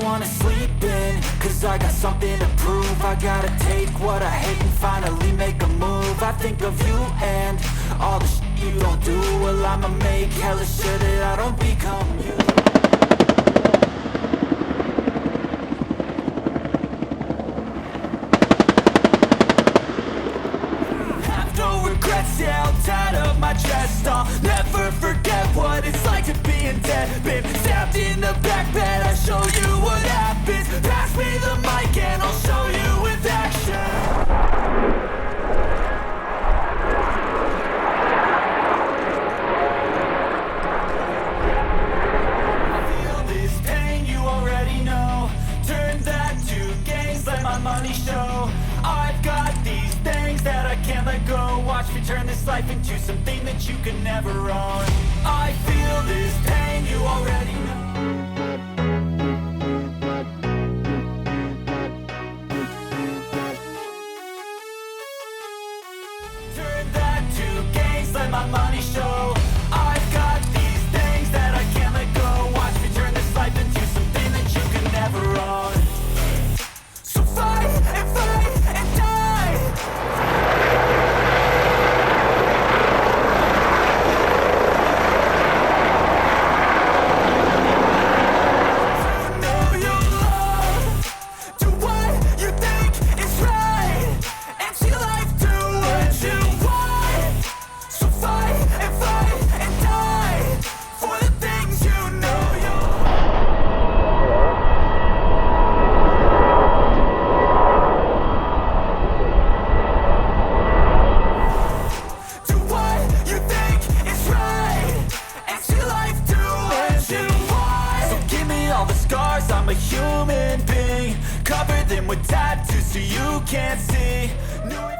wanna sleep in, cause I got something to prove. I gotta take what I hate and finally make a move. I think of you and all the shit you don't do. Well, I'ma make hella sure that I don't become you. Regrets, yeah, I'll tie up my chest. I'll never forget what it's like to be in debt. Been stabbed in the back bed, I'll show you what happens. Pass me the mic and I'll show you with action. I feel this pain, you already know. Turn that to gains, let my money show. I've got these things that I can't let go. Watch me turn this life into something that you can never own. I feel this pain, you already know. Turn that to gains, let my money show. I've got these things that I can't let go. Watch me turn this life into something that you can never own. So fight and fight and die. You know your love. Do what you think is right, and see life do what you want. So fight and die for the things you know you're. Do what you think is right, and see life do what you want. So give me all the scars, I'm a human being. Cover them with tattoos so you can't see. No,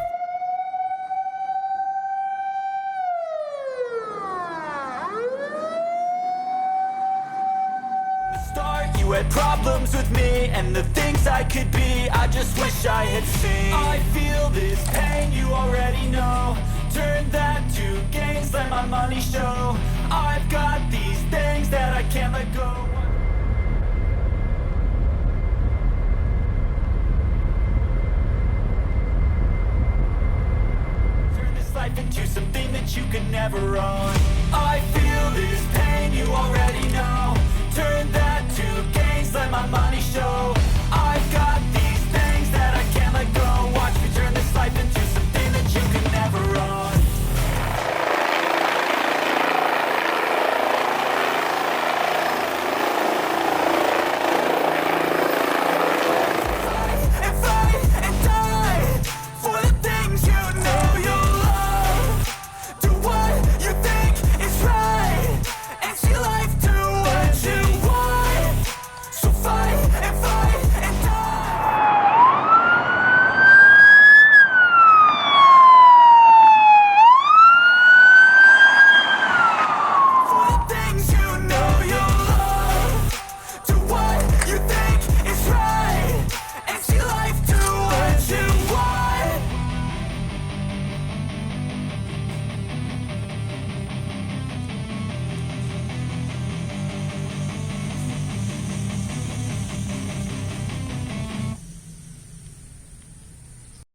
start, you had problems with me and the things I could be. I just wish I had seen. I feel this pain, you already know. Turn that to gains, let my money show. I've got these things that I can't let go. Turn this life into something that you can never own. I feel this pain, you already know. Turn that to gains, let my money show.